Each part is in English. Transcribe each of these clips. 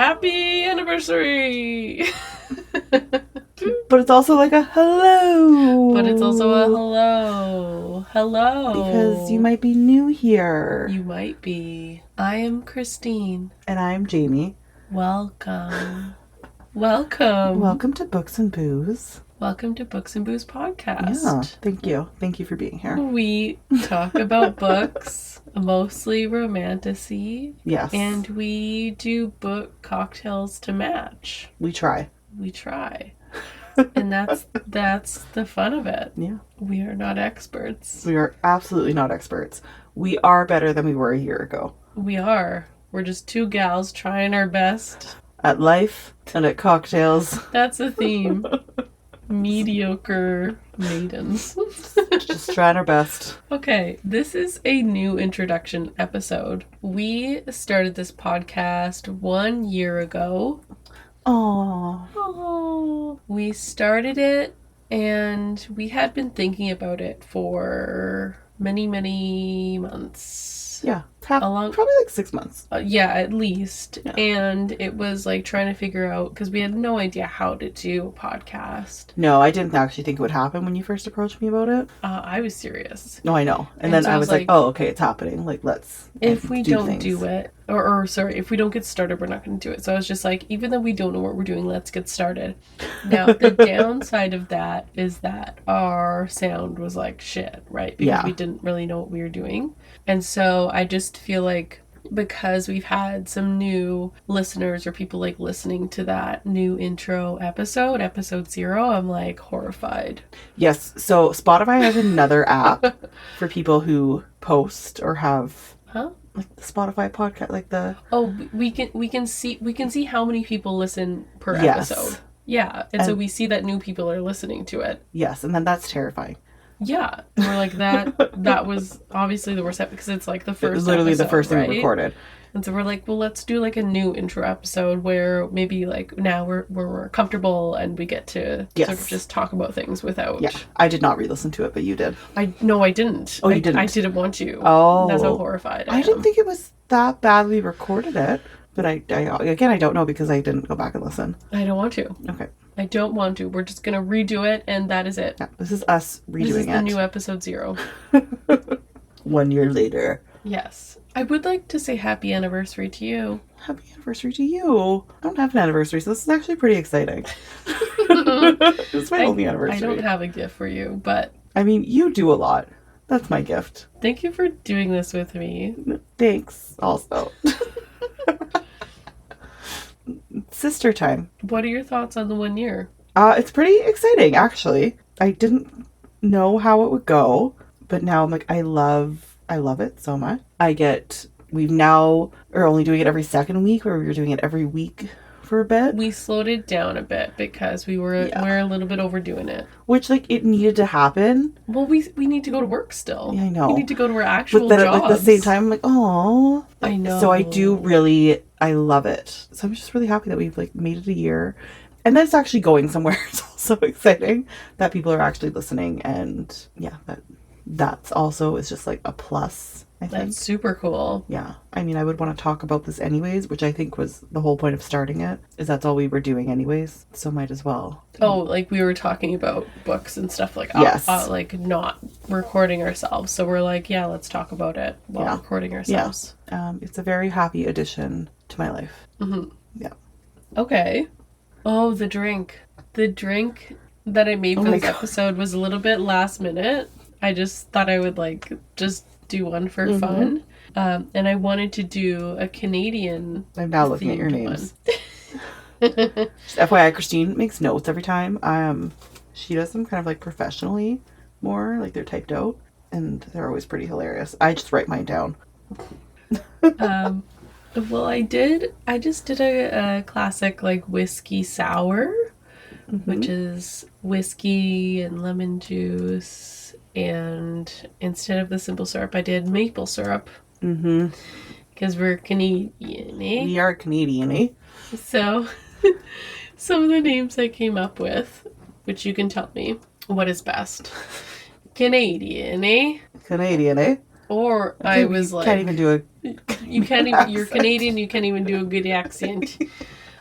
happy anniversary. But it's also like a hello. But it's also a hello. Hello. Because you might be new here. You might be. I am Christine. And I'm Jamie. Welcome. Welcome. Welcome to Books and Booze. Welcome to Books and Booze podcast. Yeah, thank you. Thank you for being here. We talk about books, mostly romantasy. Yes. And we do book cocktails to match. We try. And that's the fun of it. Yeah. We are not experts. We are absolutely not experts. We are better than we were a year ago. We are. We're just two gals trying our best. At life and at cocktails. That's a theme. Mediocre maidens. Just trying our best. Okay, this is a new introduction episode. We started this podcast 1 year ago. Aww. We started it and we had been thinking about it for many months. Yeah, probably like 6 months. Yeah, at least. Yeah. And it was like trying to figure out, because we had no idea how to do a podcast. No, I didn't actually think it would happen when you first approached me about it. I was serious. No, I know. And then so I was like, oh, okay, it's happening. Like, let's if we don't things. do it, or sorry, if we don't get started, we're not going to do it. So I was just like, even though we don't know what we're doing, let's get started. Now, the downside of that is that our sound was like shit, right? Because we didn't really know what we were doing. And so I just feel like because we've had some new listeners or people like listening to that new intro episode 0, I'm like horrified. Yes. So Spotify has another app for people who post or have like the Spotify podcast, like the we can see how many people listen per episode. Yeah. And so we see that new people are listening to it. Yes, and then that's terrifying. Yeah, and we're like that was obviously the worst episode because it's like the first. It was literally episode, the first thing right? we recorded. And so we're like, well, let's do like a new intro episode where maybe like now we're comfortable and we get to sort of just talk about things without. Yeah, I did not re-listen to it, but you did. I didn't. Oh, you didn't? I didn't want to. Oh, that's how horrified I am. didn't think it was that badly recorded it, but I don't know because I didn't go back and listen. I don't want to. Okay. I don't want to. We're just going to redo it, and that is it. Yeah, this is us redoing it. This is the new episode 0. 1 year later. Yes. I would like to say happy anniversary to you. Happy anniversary to you. I don't have an anniversary, so this is actually pretty exciting. It's my only anniversary. I don't have a gift for you, but... I mean, you do a lot. That's my gift. Thank you for doing this with me. Thanks, also. Sister time. What are your thoughts on the 1 year? It's pretty exciting, actually. I didn't know how it would go, but now I'm like, I love it so much. We now are only doing it every second week, where we were doing it every week for a bit. We slowed it down a bit because we're a little bit overdoing it. Which, like, it needed to happen. Well, we need to go to work still. Yeah, I know. We need to go to our actual but then jobs. at the same time, I'm like, oh. I know. So I love it. So I'm just really happy that we've like made it a year. And that it's actually going somewhere. It's also exciting that people are actually listening. And yeah, that's also is just like a plus, I think. That's super cool. Yeah. I mean, I would want to talk about this anyways, which I think was the whole point of starting it, is that's all we were doing anyways. So might as well. Oh, like we were talking about books and stuff like yes. Like not recording ourselves. So we're like, yeah, let's talk about it while recording ourselves. Yeah. It's a very happy addition to my life. Mm-hmm. Yeah. Okay. Oh, the drink. The drink that I made for this episode was a little bit last minute. I just thought I would like just do one for fun. And I wanted to do a Canadian. I'm now looking at your names. Just FYI, Christine makes notes every time. She does them kind of like professionally more, like they're typed out, and they're always pretty hilarious. I just write mine down. Well, I just did a classic like whiskey sour, which is whiskey and lemon juice, and instead of the simple syrup, I did maple syrup. Because we're Canadian, eh? We are Canadian, eh? So, some of the names I came up with, which you can tell me what is best. Canadian, eh? Canadian, eh? Or I was like... Can't even do a You can't even. You're Canadian. You can't even do a good accent.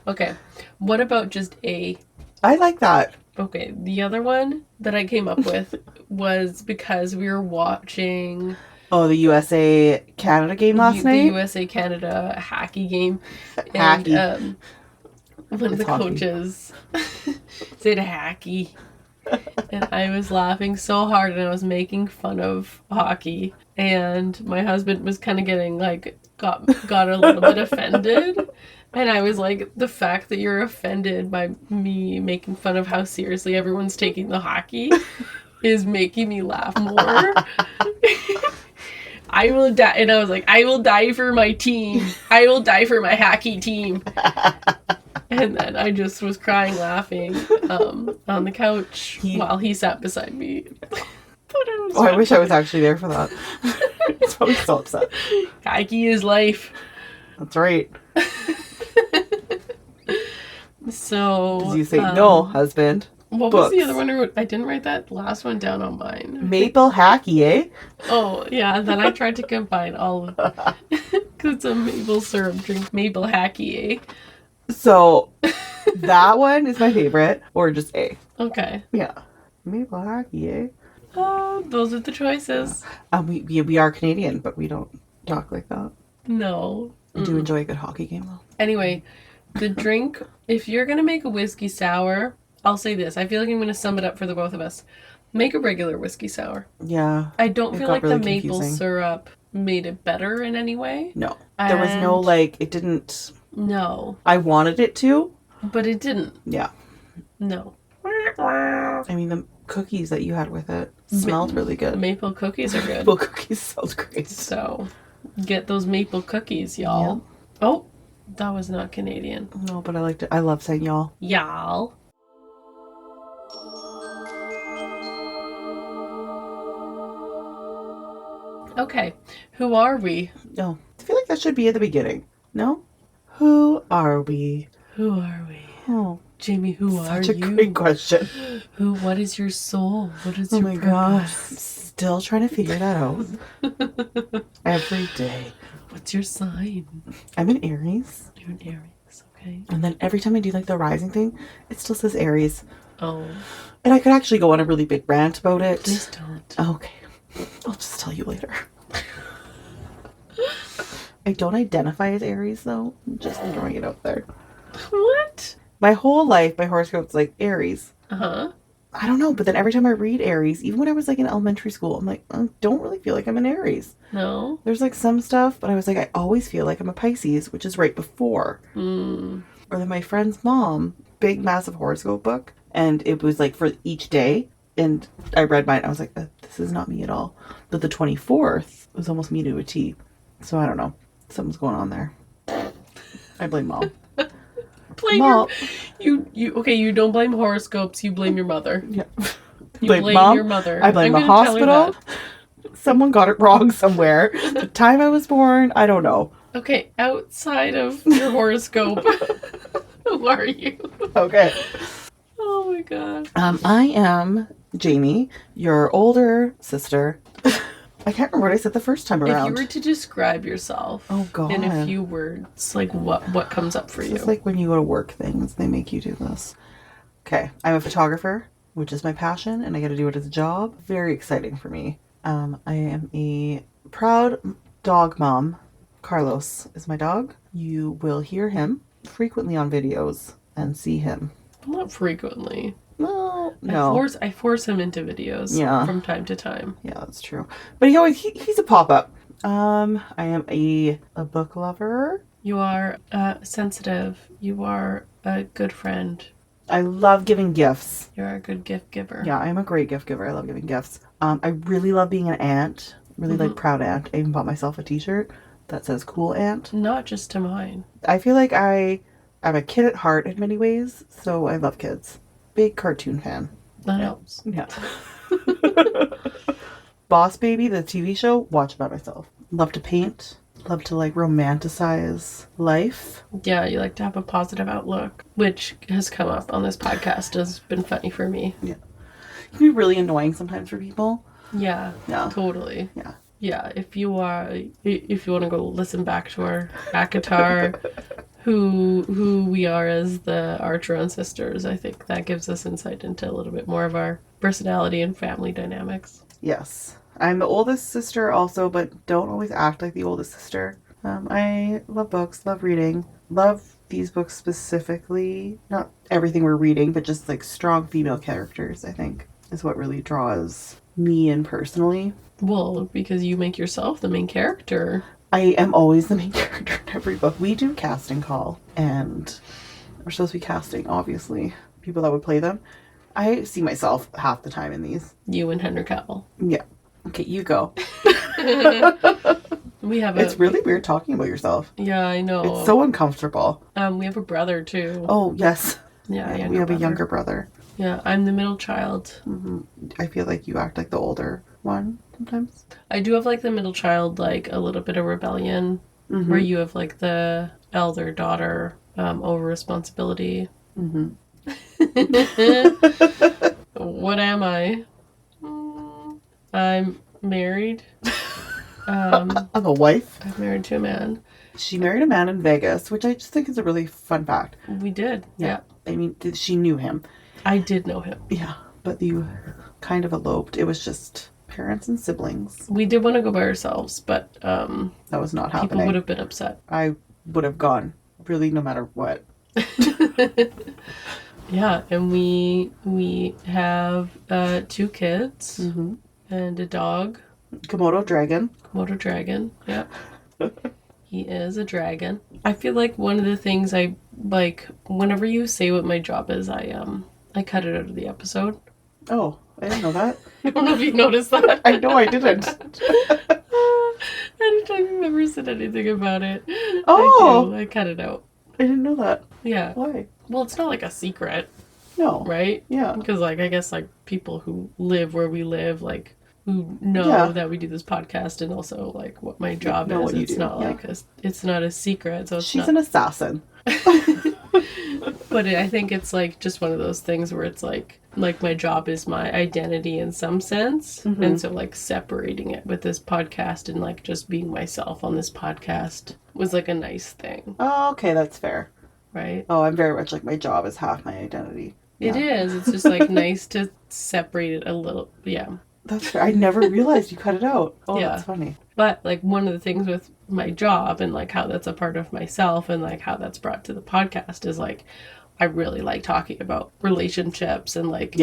Okay. What about just A? I like that. Okay. The other one that I came up with was because we were watching Oh, the USA Canada game last night. the USA Canada Hackey game, Hackey. and one of the hockey. coaches said Hackey. And I was laughing so hard and I was making fun of hockey. And my husband was kind of getting like, got a little bit offended. And I was like, the fact that you're offended by me making fun of how seriously everyone's taking the hockey is making me laugh more. I will die. And I was like, I will die for my team. I will die for my hockey team. And then I just was crying, laughing on the couch while he sat beside me. I wish I was actually there for that. He's probably so upset. Hockey is life. That's right. So. Did you say no, husband? What Books. was the other one I wrote? I didn't write that last one down on mine. Maple Hackey, eh? Oh, yeah. Then I tried to combine all of it. Because it's a maple syrup drink. Maple Hackey, eh? So, that one is my favorite, or just A. Okay. Yeah. Maple Hackey, eh? Those are the choices. We are Canadian, but we don't talk like that. No. I do enjoy a good hockey game, though. Anyway, the drink, if you're going to make a whiskey sour, I'll say this. I feel like I'm going to sum it up for the both of us. Make a regular whiskey sour. Yeah. I don't feel like really the maple confusing. syrup made it better in any way. No. There was no, like, it didn't... No. I wanted it to. But it didn't. Yeah. No. I mean, the cookies that you had with it smelled really good. Maple cookies are good. Maple cookies sounds great. So, get those maple cookies, y'all. Yeah. Oh, that was not Canadian. No, but I liked it. I love saying y'all. Y'all. Okay, who are we? No. I feel like that should be at the beginning. No? Who are we? Who are we? Oh, Jamie, who are such a you? great question. What is your soul? What is Oh your my purpose? god. I'm still trying to figure that out. Every day. What's your sign? I'm an Aries. You're an Aries, okay? And then every time I do like the rising thing, it still says Aries. Oh, And I could actually go on a really big rant about it. please don't. Okay. I'll just tell you later. I don't identify as Aries though. I'm just throwing it out there. What? My whole life, my horoscope's like Aries. Uh-huh. I don't know, but then every time I read Aries, even when I was like in elementary school, I'm like, I don't really feel like I'm an Aries. No? There's like some stuff, but I was like, I always feel like I'm a Pisces, which is right before. Mm. Or then my friend's mom, big massive horoscope book, and it was like for each day. And I read mine, I was like, this is not me at all. But the 24th was almost me to a T. So I don't know. Something's going on there. I blame mom. Blame Mom. you okay, you don't blame horoscopes, you blame your mother. Yeah. You Blame blame mom. your mother. I blame I'm the gonna tell her hospital. Someone got it wrong somewhere. The time I was born, I don't know. that. Okay, outside of your horoscope, who are you? Okay. Oh my god. I am Jamie, your older sister. I can't remember what I said the first time If around. you were to describe yourself Oh, God. in a few words, like what comes up for you? It's like when you go to work things, they make you do this. Okay, I'm a photographer, which is my passion, and I get to do it as a job. Very exciting for me. I am a proud dog mom. Carlos is my dog. You will hear him frequently on videos and see him. Not frequently. Well, no. I force him into videos from time to time. Yeah, that's true. But he's a pop-up. I am a book lover. You are sensitive. You are a good friend. I love giving gifts. You're a good gift giver. Yeah, I'm a great gift giver. I love giving gifts. I really love being an aunt. Really like proud aunt. I even bought myself a t-shirt that says cool aunt. Not just to mine. I feel like I'm a kid at heart in many ways, so I love kids. Big cartoon fan. That helps. Yeah. Boss Baby, the TV show, watch by myself. Love to paint. Love to like romanticize life. Yeah, you like to have a positive outlook, which has come up on this podcast, has been funny for me. Yeah. It can be really annoying sometimes for people. Yeah, Yeah. totally. Yeah. Yeah, if you want to go listen back to our Akatar, who we are as the Archeron sisters, I think that gives us insight into a little bit more of our personality and family dynamics. Yes. I'm the oldest sister also, but don't always act like the oldest sister. I love books, love reading, love these books specifically. Not everything we're reading, but just like strong female characters, I think, is what really draws me in personally. Well, because you make yourself the main character. I am always the main character in every book. We do casting call, and we're supposed to be casting, obviously, people that would play them. I see myself half the time in these. You and Henry Cavill. Yeah. Okay, you go. We have It's really weird talking about yourself. Yeah, I know. It's so uncomfortable. We have a brother too. Oh, yes. Yeah, we have a younger brother. Yeah, I'm the middle child. Mm-hmm. I feel like you act like the older one sometimes. I do have like the middle child, like a little bit of rebellion, where you have like the elder daughter over responsibility. Mm-hmm. What am I? I'm married. I'm a wife. I'm married to a man. She married a man in Vegas, which I just think is a really fun fact. We did. Yeah. I mean, she knew him. I did know him. Yeah, but you kind of eloped. It was just parents and siblings. We did want to go by ourselves, but that was not happening. People would have been upset. I would have gone, really, no matter what. Yeah, and we have 2 kids and a dog. Komodo dragon. Yeah. He is a dragon. I feel like one of the things I like whenever you say what my job is, I cut it out of the episode. Oh, I didn't know that. I don't know if you noticed that. I know I didn't. Anytime you've ever said anything about it, oh, I cut it out. I didn't know that. Yeah. Why? Well, it's not like a secret. No. Right? Yeah. Because like I guess like people who live where we live, like who know that we do this podcast and also like what my job is. It's not like it's not a secret. So she's an assassin. But I think it's like just one of those things where it's like my job is my identity in some sense. And so like separating it with this podcast and like just being myself on this podcast was like a nice thing. Oh, okay, that's fair. Right? Oh, I'm very much like my job is half my identity. Yeah. It is. It's just like nice to separate it a little. Yeah. That's fair. I never realized you cut it out. Oh, yeah. That's funny. But like one of the things with my job and like how that's a part of myself and like how that's brought to the podcast is like I really like talking about relationships and like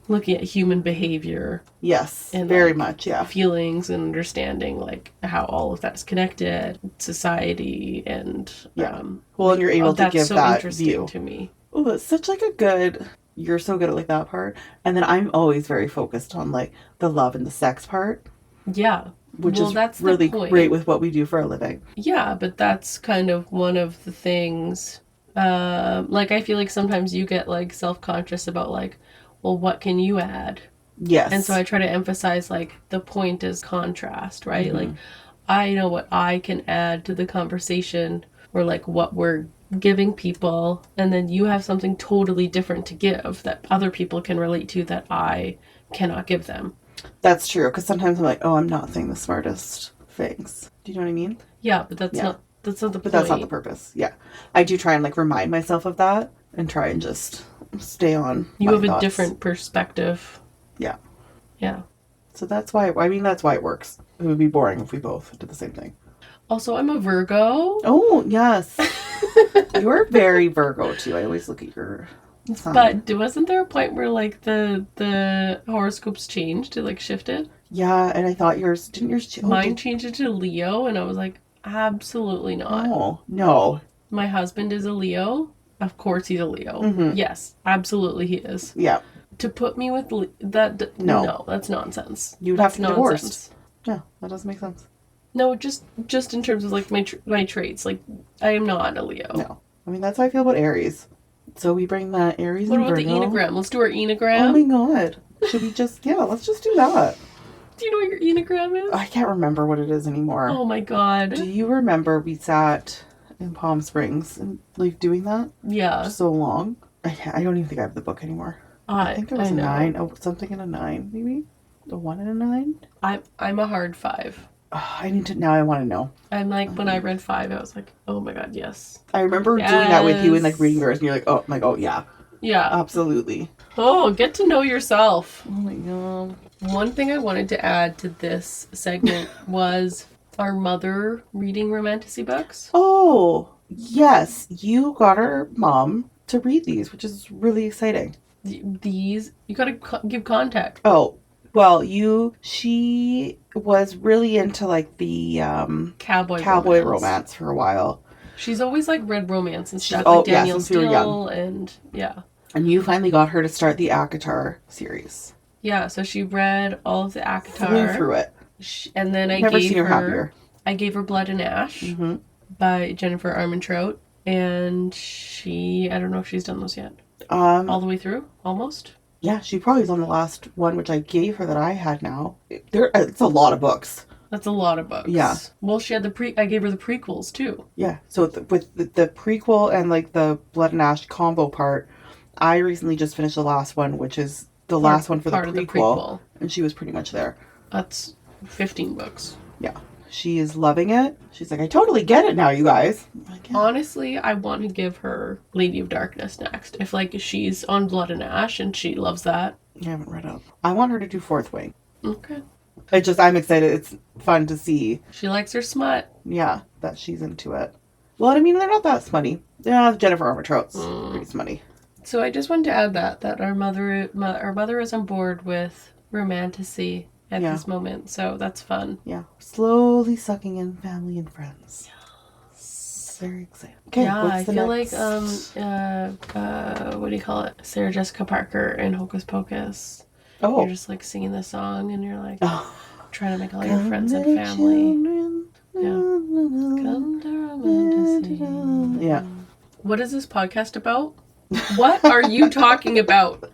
looking at human behavior. Yes, and very like, much, yeah. Feelings and understanding like how all of that is connected, society and well, and you're able to give that interesting view to me. Oh, that's such like a good. You're so good at like that part, and then I'm always very focused on like the love and the sex part. Yeah. Which is that's really great with what we do for a living. Yeah, but that's kind of one of the things. Like I feel like sometimes you get like self-conscious about like, well, what can you add? Yes. And so I try to emphasize like the point is contrast, right? Like I know what I can add to the conversation or like what we're giving people, and then you have something totally different to give that other people can relate to that I cannot give them. That's true, because sometimes I'm like, oh, I'm not saying the smartest things. Do you know what I mean? Yeah, but that's not the point. But that's not the purpose. Yeah. I do try and like remind myself of that and try and just stay on you have thoughts. A different perspective. Yeah. Yeah. So that's why it works. It would be boring if we both did the same thing. Also, I'm a Virgo. Oh, yes. You're very Virgo too. I always look at your sign. But wasn't there a point where like the horoscopes changed? It like shifted? Yeah, and I thought didn't yours change? Mine changed it to Leo, and I was like, absolutely not. Oh, no. My husband is a Leo. Of course he's a Leo. Yes, absolutely he is. Yeah. To put me with that, no, that's nonsense. You'd have to get divorced. Yeah, that doesn't make sense. No, just in terms of like my traits, like I am not a Leo. No, I mean that's how I feel about Aries. So we bring that Aries. What and about Virgo. the Enneagram? Let's do our Enneagram. Oh my god! Should we just let's just do that. Do you know what your Enneagram is? I can't remember what it is anymore. Oh my god! Do you remember we sat in Palm Springs and like doing that? Yeah. For so long. I don't even think I have the book anymore. I think it was a 9. Oh, something in a 9, maybe. A 1 and a 9. I'm a hard 5. Now I want to know. And like when I read 5, I was like, oh my god, yes. I remember doing that with you and like reading yours, and you're like, oh, I'm like, oh yeah, yeah, absolutely. Oh, get to know yourself. Oh my god. One thing I wanted to add to this segment was our mother reading romantasy books. Oh yes, you got our mom to read these, which is really exciting. These you gotta give context. Oh. Well, she was really into like the cowboy romance for a while. She's always like read romance and stuff, like Danielle since we were young. And yeah. And you finally got her to start the ACOTAR series. Yeah, so she read all of the ACOTAR. Flew through it. And then I gave her Blood and Ash by Jennifer Armentrout, and I don't know if she's done those yet. All the way through, almost. Yeah, she probably is on the last one, which I gave her that I had now. It's a lot of books. That's a lot of books. Yeah. Well, she had I gave her the prequels too. Yeah. So with the prequel and like the Blood and Ash combo part, I recently just finished the last one, which is the last one for the prequel, and she was pretty much there. That's 15 books. Yeah. She is loving it. She's like, I totally get it now, you guys. Like, yeah. Honestly, I want to give her Lady of Darkness next. If like she's on Blood and Ash and she loves that. I haven't read up. I want her to do Fourth Wing. Okay. I'm excited. It's fun to see. She likes her smut. Yeah, that she's into it. Well, I mean, they're not that smutty. Yeah, Jennifer Armentrout's pretty smutty. So I just wanted to add that our mother is on board with romantasy at this moment, so that's fun. Yeah, slowly sucking in family and friends. Yes. Very exciting. Okay, yeah, I feel like what do you call it? Sarah Jessica Parker in Hocus Pocus. Oh, you're just like singing the song, and you're like trying to make all your friends and family. Yeah, come to romantasy. Yeah. What is this podcast about? What are you talking about?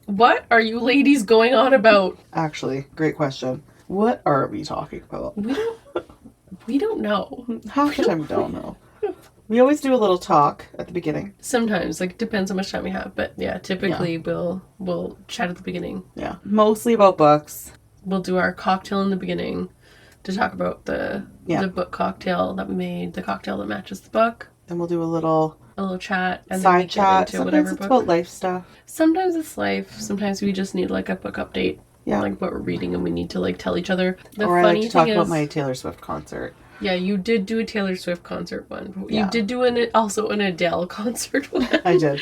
What are you ladies going on about? Actually, great question. What are we talking about? We don't know. Half the time we don't know. We always do a little talk at the beginning. Sometimes, like, depends how much time we have. But yeah, typically we'll chat at the beginning. Yeah, mostly about books. We'll do our cocktail in the beginning to talk about the book cocktail that we made, the cocktail that matches the book. Then we'll do a little chat and side chat. Into whatever Sometimes it's book. about life stuff. Sometimes it's life. Sometimes we just need like a book update. Yeah. Like what we're reading, and we need to like tell each other. Or I like to talk about my Taylor Swift concert. Yeah, you did do a Taylor Swift concert one. You did do also an Adele concert one. I did.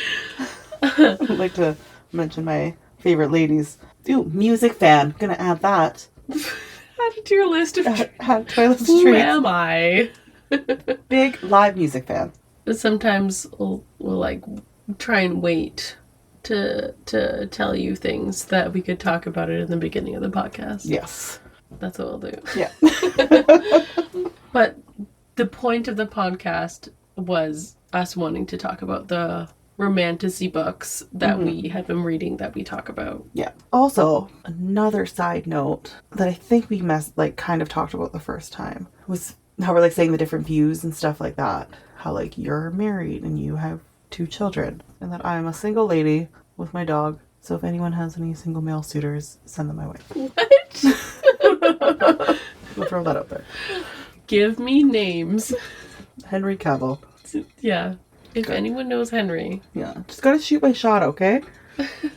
I'd like to mention my favorite ladies. Ooh, music fan. Gonna add that. Add it to your list of add to my list of Who treats. am I? Big live music fan. Sometimes we'll like try and wait to tell you things that we could talk about it in the beginning of the podcast. Yes. That's what we'll do. Yeah. But the point of the podcast was us wanting to talk about the romantasy books that we had been reading that we talk about. Yeah. Also, another side note that I think we kind of talked about the first time was how we're like saying the different views and stuff like that. How like you're married and you have 2 children, and that I'm a single lady with my dog. So if anyone has any single male suitors, send them my way. What? We'll throw that out there. Give me names. Henry Cavill. Yeah. If anyone knows Henry. Yeah. Just gotta shoot my shot, okay?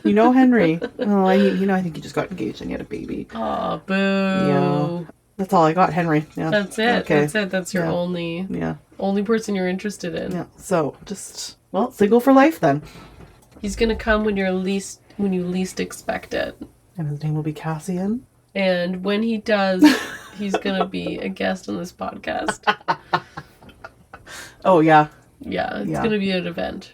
You know Henry. Oh, I think he just got engaged and he had a baby. Aw, boo. Yeah. That's all I got, Henry. Yeah. That's it. Okay. That's it. That's your only person you're interested in. Yeah. So just single for life then. He's gonna come when you least expect it. And his name will be Cassian. And when he does, he's gonna be a guest on this podcast. Oh yeah. Yeah, it's gonna be an event.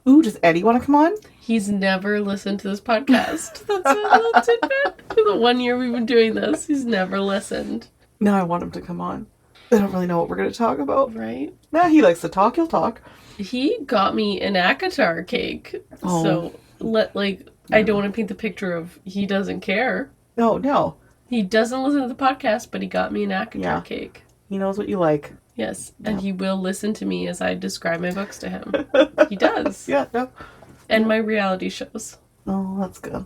Ooh, does Eddie want to come on? He's never listened to this podcast. That's a little tidbit. The 1 year we've been doing this, he's never listened. Now I want him to come on. I don't really know what we're going to talk about. Right? Nah, he likes to talk. He'll talk. He got me an ACOTAR cake. Oh. So, I don't want to paint the picture of he doesn't care. No. He doesn't listen to the podcast, but he got me an ACOTAR cake. He knows what you like. Yes, and he will listen to me as I describe my books to him. He does. Yeah, no. And my reality shows. Oh, that's good.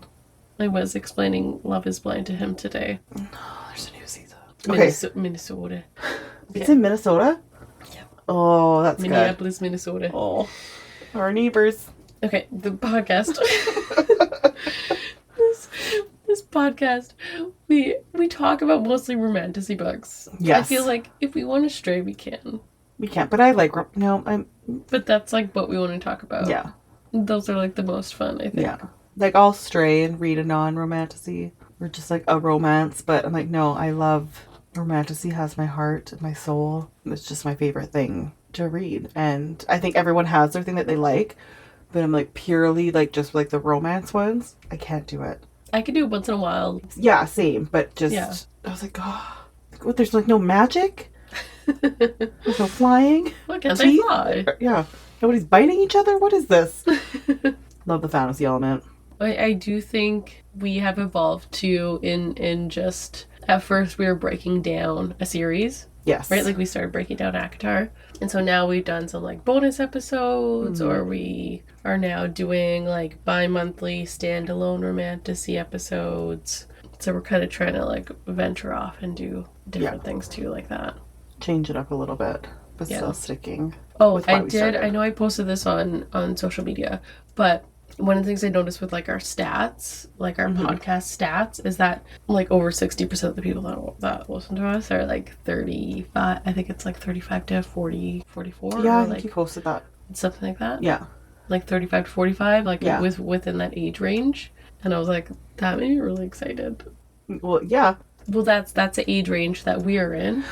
I was explaining Love is Blind to him today. Oh, there's a new season. Okay. Minnesota. It's in Minnesota? Yeah. Oh, that's Minneapolis, Minnesota. good. Oh, our neighbors. Okay, the podcast. this podcast, we talk about mostly romantasy books. Yes. I feel like if we want to stray, we can. We can't, but I like, no, But that's like what we want to talk about. Yeah. Those are like the most fun, I think. Yeah. Like I'll stray and read a non-romantasy or just like a romance, but I'm like, no, I love romantasy, has my heart and my soul. It's just my favorite thing to read. And I think everyone has their thing that they like, but I'm like purely like just like the romance ones, I can't do it. I could do it once in a while. Yeah, same, but just, Yeah. I was like, oh, what, there's like no magic? There's no flying? Why can't they fly? Yeah. Nobody's biting each other? What is this? Love the fantasy element. I do think we have evolved too in just, at first we were breaking down a series. Yes. Right? Like we started breaking down ACOTAR. And so now we've done some like bonus episodes, or we are now doing like bi-monthly standalone romantasy episodes. So we're kind of trying to like venture off and do different things too, like that. Change it up a little bit, but still sticking. Oh, I did. I know I posted this on social media, but one of the things I noticed with like our stats, like our podcast stats, is that like over 60% of the people that listen to us are like 35. I think it's like 35 to 40, 44. Yeah, I or think like you posted that. something like that. Yeah. Like 35 to 45, like within that age range. And I was like, that made me really excited. Well, yeah. Well, that's the age range that we are in,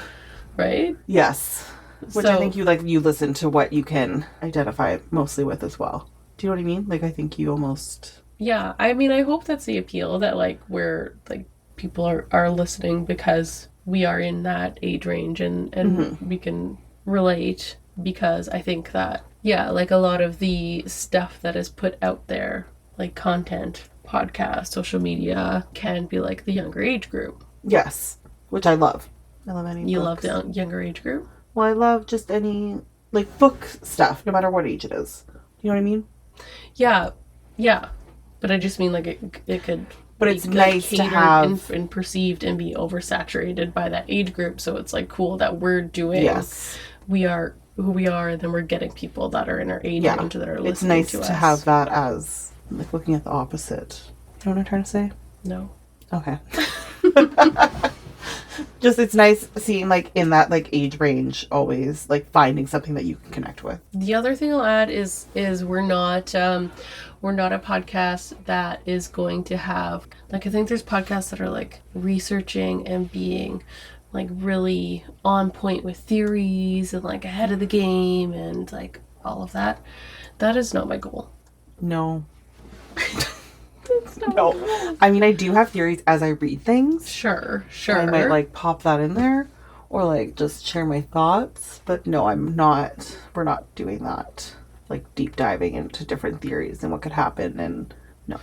right? Yes. Which I think you listen to what you can identify mostly with as well. Do you know what I mean? Like, I think you almost... Yeah, I mean, I hope that's the appeal, that like we're like people are listening because we are in that age range and we can relate, because I think that, yeah, like a lot of the stuff that is put out there, like content, podcast, social media, can be like the younger age group. Yes, which I love. I love any You books. love the younger age group? Well, I love just any, like, book stuff, no matter what age it is. You know what I mean? Yeah, yeah. But I just mean like it could... But it's nice to have... and perceived and be oversaturated by that age group, so it's like cool that we're doing... Yes. We are who we are, and then we're getting people that are in our age range that are listening to us. It's nice to have that as, like, looking at the opposite. You know what I'm trying to say? No. Okay. Just, it's nice seeing, like, in that, like, age range, always, like, finding something that you can connect with. The other thing I'll add is we're not a podcast that is going to have, like, I think there's podcasts that are, like, researching and being, like, really on point with theories and, like, ahead of the game and, like, all of that. That is not my goal. No. That's not No. my goal. I mean, I do have theories as I read things. Sure. I might, like, pop that in there or, like, just share my thoughts. But no, we're not doing that. Like, deep diving into different theories and what could happen, and no.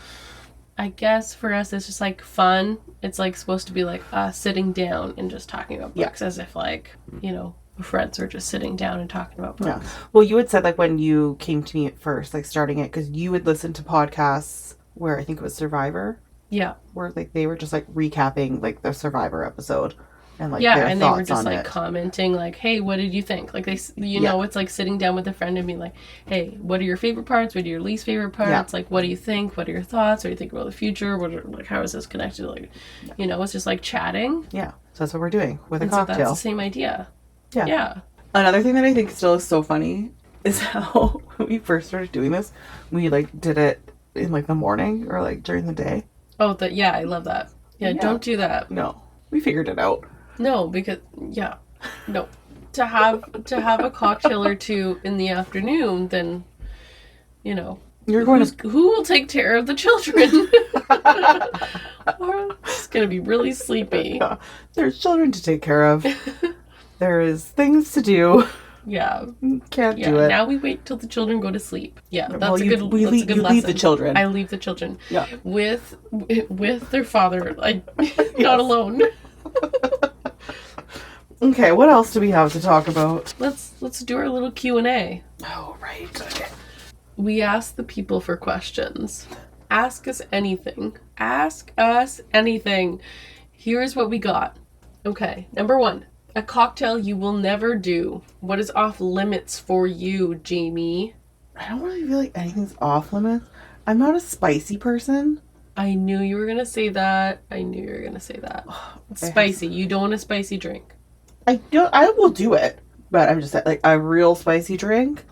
I guess for us it's just like fun. It's like supposed to be like us sitting down and just talking about books as if, like, you know, friends are just sitting down and talking about books. Yeah. Well, you had said, like, when you came to me at first, like, starting it, because you would listen to podcasts where I think it was Survivor. Yeah. Where, like, they were just, like, recapping, like, the Survivor episode. And, like, yeah, their and they were thoughts just on like it. commenting, like, "Hey, what did you think?" Like you know, it's like sitting down with a friend and being like, "Hey, what are your favorite parts? What are your least favorite parts? Yeah. Like, what do you think? What are your thoughts? What do you think about the future? Like, how is this connected?" Like, you know, it's just like chatting. Yeah, so that's what we're doing with a So cocktail. that's the same idea. Yeah. Another thing that I think still is so funny is how when we first started doing this, we, like, did it in, like, the morning or, like, during the day. Oh, I love that. Yeah, don't do that. No, we figured it out. No, because no, to have a cocktail or two in the afternoon, then, you know, You're going to... who will take care of the children? Or it's gonna be really sleepy. Yeah, there's children to take care of. There is things to do. Yeah, Can't do it. Now we wait till the children go to sleep. Yeah, that's you a good lesson. leave the children. I leave the children. Yeah. With their father, like, not alone. Okay, what else do we have to talk about? Let's do our little Q&A. Oh, right. Okay. We ask the people for questions. Ask us anything. Ask us anything. Here's what we got. Okay, number 1. A cocktail you will never do. What is off limits for you, Jamie? I don't really feel like anything's off limits. I'm not a spicy person. I knew you were going to say that. Spicy. You don't want a spicy drink. I will do it, but I'm just like a real spicy drink.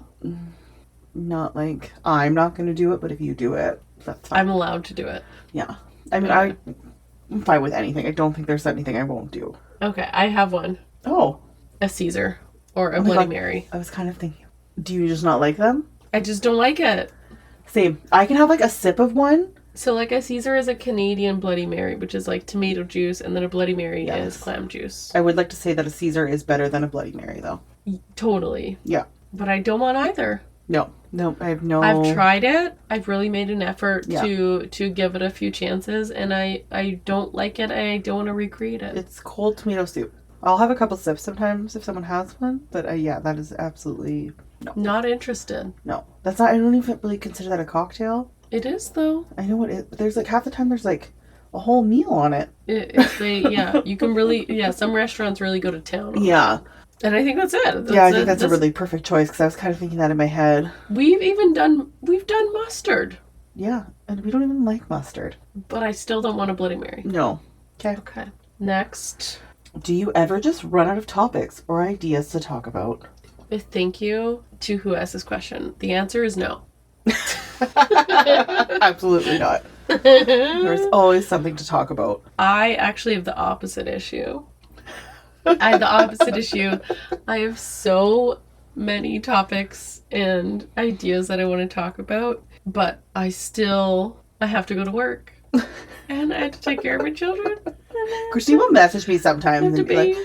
Not like I'm not going to do it, but if you do it, that's fine. I'm allowed to do it. Yeah. I mean, I'm fine with anything. I don't think there's anything I won't do. Okay, I have one. Oh. A Caesar or a Bloody Mary. I was kind of thinking, do you just not like them? I just don't like it. Same. I can have like a sip of one. So like a Caesar is a Canadian Bloody Mary, which is like tomato juice, and then a Bloody Mary is clam juice. I would like to say that a Caesar is better than a Bloody Mary, though. Totally. Yeah. But I don't want either. No, I have no... I've tried it. I've really made an effort to give it a few chances, and I don't like it. I don't want to recreate it. It's cold tomato soup. I'll have a couple sips sometimes if someone has one, but that is absolutely... No. Not interested. No. That's not... I don't even really consider that a cocktail. It is, though. I know what it... There's like half the time there's like a whole meal on it. You can really... some restaurants really go to town. Yeah. And I think that's it. I think that's a really perfect choice, because I was kind of thinking that in my head. We've done mustard. Yeah, and we don't even like mustard. But I still don't want a Bloody Mary. No. Okay. Next. Do you ever just run out of topics or ideas to talk about? Thank you to who asked this question. The answer is no. Absolutely not. There's always something to talk about. I actually have the opposite issue. I have so many topics and ideas that I want to talk about, but I have to go to work. And I have to take care of my children. Christine will message me sometimes and be like,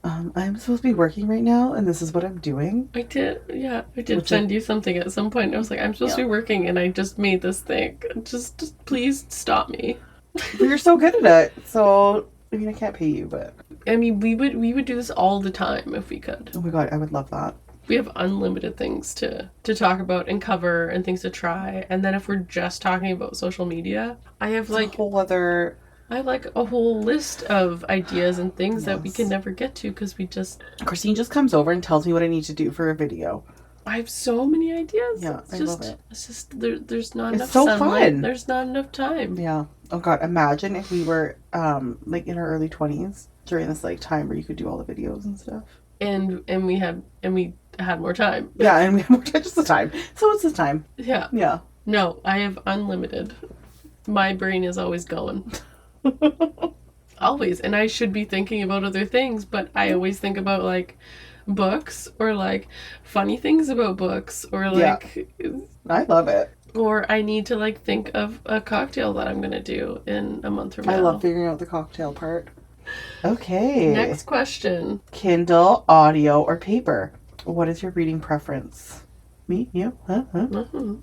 I'm supposed to be working right now, and this is what I'm doing. I did send you something at some point. I was like, I'm supposed to be working, and I just made this thing. Just please stop me. But you're so good at it, so... I mean, I can't pay you, but... I mean, we would do this all the time if we could. Oh my god, I would love that. We have unlimited things to talk about and cover and things to try. And then if we're just talking about social media, I have like... I have like a whole list of ideas and things that we can never get to because we just... Christine just comes over and tells me what I need to do for a video. I have so many ideas. Yeah, I love it. It's just, there's not enough sunlight. It's so fun. There's not enough time. Yeah. Oh god, imagine if we were like in our early 20s during this like time where you could do all the videos and stuff. And we had more time. Yeah, and we had more time, just the time. So it's the time. Yeah. Yeah. No, I have unlimited. My brain is always going. Always. And I should be thinking about other things, but I always think about like books or like funny things about books or like... Yeah. I love it. Or I need to like think of a cocktail that I'm going to do in a month from now. I love figuring out the cocktail part. Okay. Next question. Kindle, audio, or paper? What is your reading preference? Me? You? Huh? Mm-hmm.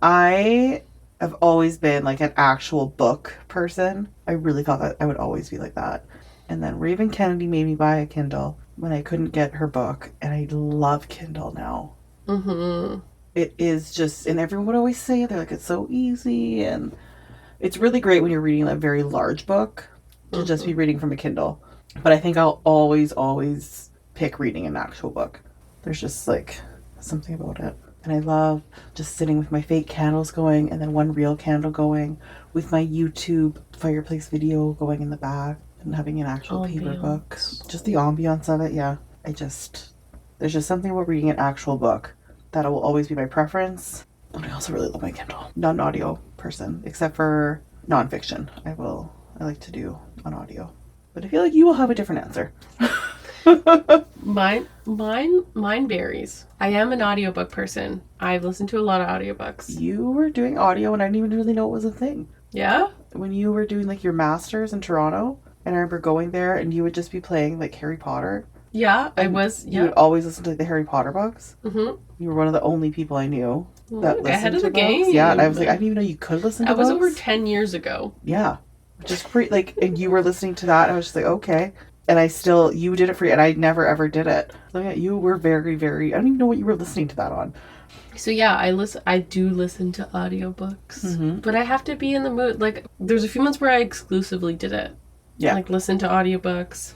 I have always been like an actual book person. I really thought that I would always be like that. And then Raven Kennedy made me buy a Kindle when I couldn't get her book. And I love Kindle now. Mm-hmm. It is just, and everyone would always say, they're like, it's so easy. And it's really great when you're reading a very large book to just be reading from a Kindle. But I think I'll always pick reading an actual book. There's just like something about it. And I love just sitting with my fake candles going and then one real candle going with my YouTube fireplace video going in the back and having an actual paper book. Just the ambiance of it, yeah. There's just something about reading an actual book that will always be my preference. But I also really love my Kindle. Not an audio person, except for nonfiction. I like to do on audio. But I feel like you will have a different answer. Mine varies. I am an audiobook person. I've listened to a lot of audiobooks. You were doing audio and I didn't even really know it was a thing. Yeah? When you were doing like your masters in Toronto, and I remember going there and you would just be playing like Harry Potter. Yeah, I was. You would always listen to the Harry Potter books. Mm-hmm. You were one of the only people I knew that listened ahead of to the books. game. Yeah, and I was like, I didn't even know you could listen to books. That was over 10 years ago. Yeah. Just like, and you were listening to that, and I was just like, okay. And you did it for you, and I never ever did it. So yeah, you were very, very, I don't even know what you were listening to that on. So yeah, I do listen to audiobooks. Mm-hmm. But I have to be in the mood. Like, there's a few months where I exclusively did it. Yeah. Like, listen to audiobooks.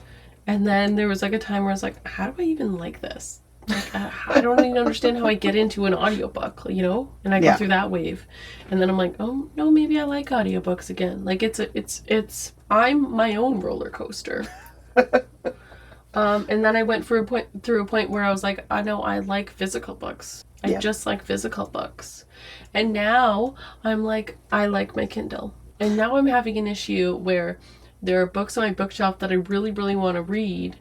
And then there was like a time where I was like, how do I even like this? Like, I don't even understand how I get into an audiobook, you know? And I go through that wave. And then I'm like, oh, no, maybe I like audiobooks again. Like, I'm my own roller coaster. And then I went through a point where I was like, I know I like physical books. I just like physical books. And now I'm like, I like my Kindle. And now I'm having an issue where there are books on my bookshelf that I really, really want to read.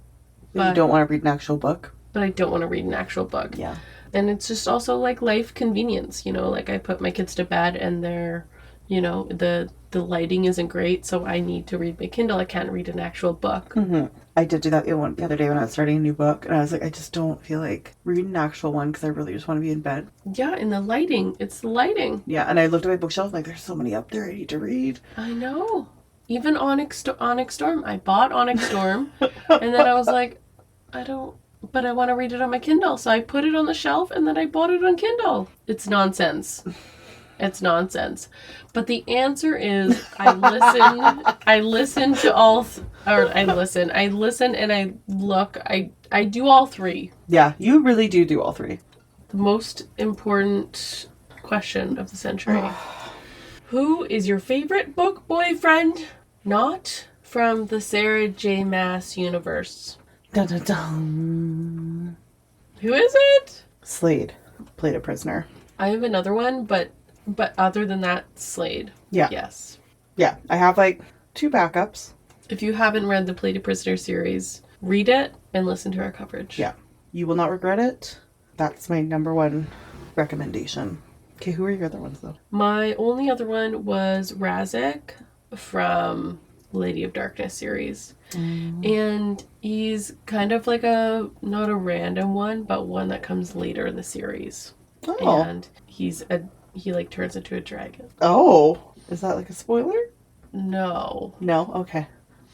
But you don't want to read an actual book? But I don't want to read an actual book. Yeah. And it's just also like life convenience, you know, like I put my kids to bed and they're, you know, the lighting isn't great, so I need to read my Kindle. I can't read an actual book. Mm-hmm. I did do that the other day when I was starting a new book, and I was like, I just don't feel like reading an actual one because I really just want to be in bed. Yeah, and the lighting. It's the lighting. Yeah, and I looked at my bookshelf, like, there's so many up there I need to read. I know. Even Onyx Storm. I bought Onyx Storm, and then I was like, but I want to read it on my Kindle, so I put it on the shelf, and then I bought it on Kindle. It's nonsense. It's nonsense. But the answer is I listen and I look. I do all three. Yeah, you really do all three. The most important question of the century. Who is your favorite book boyfriend? Not from the Sarah J. Maas universe. Dun, dun, dun. Who is it? Slade. Played a prisoner. I have another one, but other than that, Slade. Yeah. Yes. Yeah, I have like 2 backups. If you haven't read the Played a Prisoner series, read it and listen to our coverage. Yeah. You will not regret it. That's my number 1 recommendation. Okay, who are your other ones though? My only other one was Razek from Lady of Darkness series. And he's kind of like not a random one, but one that comes later in the series. Oh. And he like turns into a dragon. Oh. Is that like a spoiler? No. No? Okay.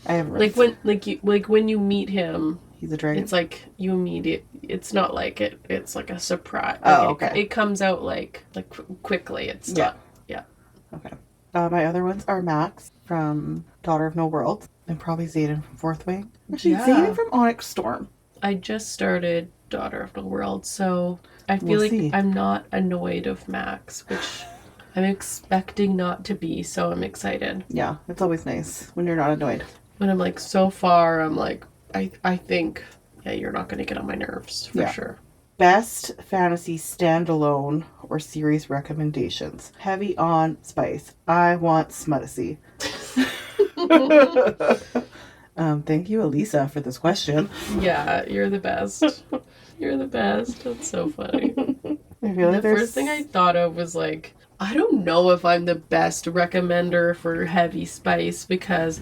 I haven't read when you meet him, he's a dragon. it's like you immediate. It's not like it. It's like a surprise. Oh, okay. It comes out like quickly. It's not. Yeah. Okay. My other ones are Max from Daughter of No World and probably Xaden from Fourth Wing. Actually, Xaden from Onyx Storm. I just started Daughter of No World, so I feel I'm not annoyed of Max, which I'm expecting not to be. So I'm excited. Yeah, it's always nice when you're not annoyed. When I'm like so far, I'm like I think you're not going to get on my nerves for sure. Best fantasy standalone or series recommendations. Heavy on spice. I want Smuttasy. Thank you, Elisa, for this question. Yeah, you're the best. You're the best. That's so funny. I feel like the first thing I thought of was like, I don't know if I'm the best recommender for heavy spice because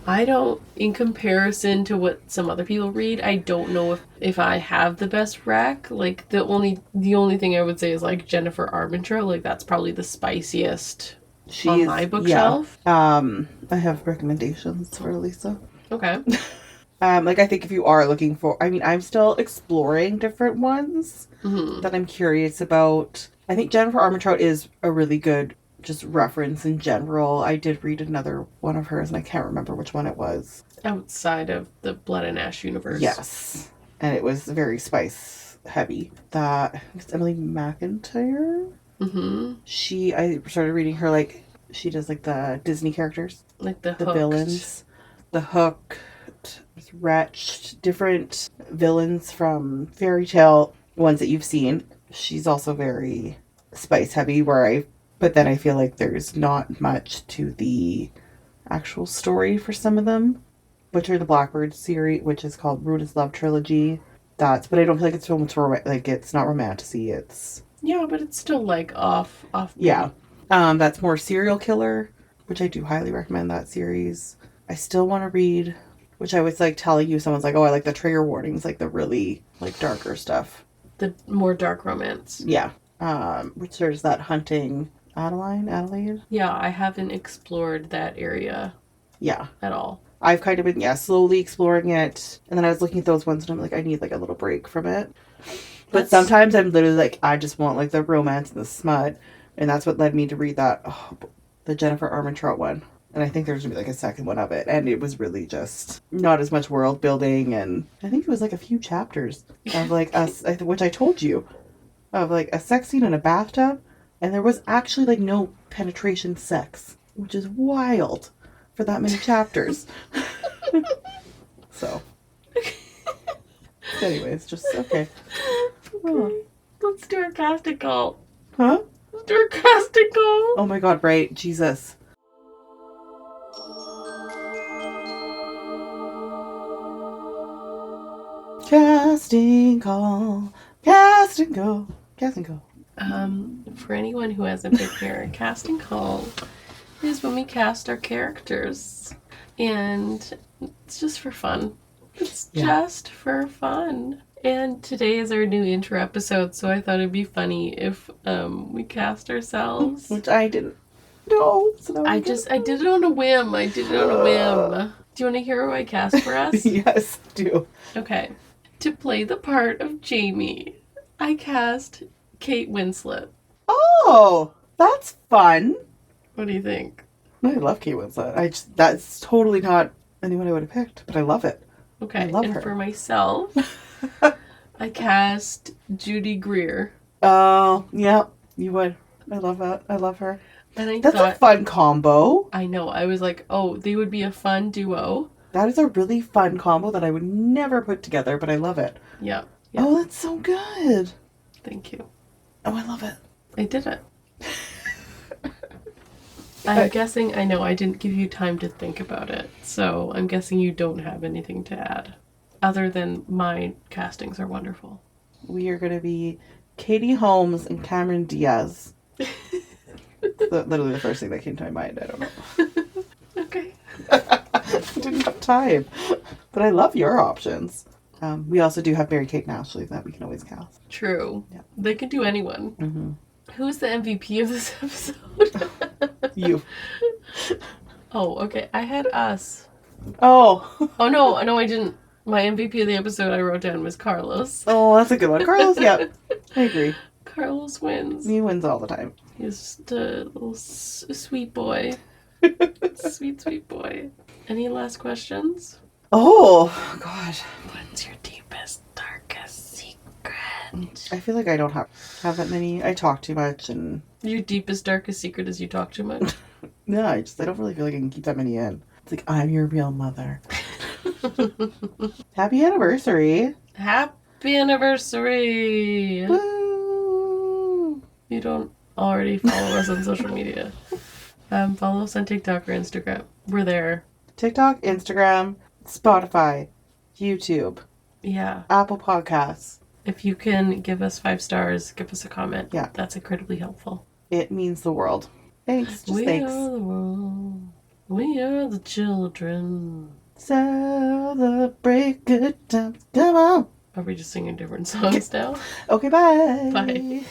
I don't, in comparison to what some other people read, I don't know if I have the best rec. Like the only thing I would say is like Jennifer Armentrout. Like that's probably the spiciest on my bookshelf. Yeah. I have recommendations for Elisa. Okay. I think if you are looking for, I'm still exploring different ones that I'm curious about. I think Jennifer Armentrout is a really good just reference in general. I did read another one of hers and I can't remember which one it was. Outside of the Blood and Ash universe. Yes. And it was very spice heavy. It's Emily McIntyre. Mm-hmm. I started reading her, like, she does like the Disney characters. Like the villains. The Hook. Wretched, different villains from fairy tale ones that you've seen. She's also very spice heavy but then I feel like there's not much to the actual story for some of them. Butcher the Blackbird series, which is called Ruda's Love Trilogy. But I don't feel like it's filmed for, like, it's not romantasy, it's... Yeah, but it's still, like, off. Yeah. That's more serial killer, which I do highly recommend that series. I still want to read, which I was, like, telling you, someone's like, oh, I like the trigger warnings, like, the really, like, darker stuff. The more dark romance. Yeah. Which there's that Hunting Adelaide? Yeah, I haven't explored that area. Yeah. At all. I've kind of been, slowly exploring it. And then I was looking at those ones and I'm like, I need, like, a little break from it. But sometimes I'm literally like, I just want, like, the romance and the smut. And that's what led me to read that, the Jennifer Armentrout one. And I think there's going to be like a second one of it. And it was really just not as much world building. And I think it was like a few chapters of like us, which I told you, of like a sex scene in a bathtub. And there was actually like no penetration sex, which is wild for that many chapters. So, anyways, just okay. Okay. Let's do our casting call. Huh? Let's do our casting call. Oh my god, right. Jesus. Casting call. Cast and go. Cast and go. For anyone who hasn't been here, a casting call is when we cast our characters. And it's just for fun. It's just for fun. And today is our new intro episode, so I thought it'd be funny if we cast ourselves. Which I didn't know. So I did it on a whim. Do you want to hear who I cast for us? Yes, I do. Okay. To play the part of Jamie, I cast Kate Winslet. Oh, that's fun. What do you think? I love Kate Winslet. That's totally not anyone I would have picked, but I love it. Okay, I love her. And for myself, I cast Judy Greer. Oh, yeah, you would. I love that. I love her. And That's a fun combo. I know. I was like, oh, they would be a fun duo. That is a really fun combo that I would never put together, but I love it. Yeah. Oh, that's so good. Thank you. Oh, I love it. I did it. I'm guessing, I know I didn't give you time to think about it, so I'm guessing you don't have anything to add. Other than my castings are wonderful. We are going to be Katie Holmes and Cameron Diaz. Literally the first thing that came to my mind. I don't know. Okay. I didn't have time. But I love your options. We also do have Mary-Kate and Ashley that we can always cast. True. Yeah. They could do anyone. Mm-hmm. Who's the MVP of this episode? You. Oh, okay. I had us. Oh. Oh, no, I didn't. My MVP of the episode I wrote down was Carlos. Oh, that's a good one. Carlos, yep. I agree. Carlos wins. He wins all the time. He's just a little sweet boy. Sweet boy. Any last questions? Oh, God. What's your deepest, darkest secret? I feel like I don't have that many. I talk too much and... Your deepest, darkest secret is you talk too much? No, I don't really feel like I can keep that many in. It's like, I'm your real mother. Happy anniversary. Happy anniversary. Woo. You don't already follow us on social media. Follow us on TikTok or Instagram. We're there. TikTok, Instagram, Spotify, YouTube. Yeah. Apple Podcasts. If you can give us 5 stars, give us a comment. Yeah. That's incredibly helpful. It means the world. Thanks. Just we thanks. are the world. We are the children. Celebrate good times. Come on. Are we just singing different songs now? Okay, bye. Bye.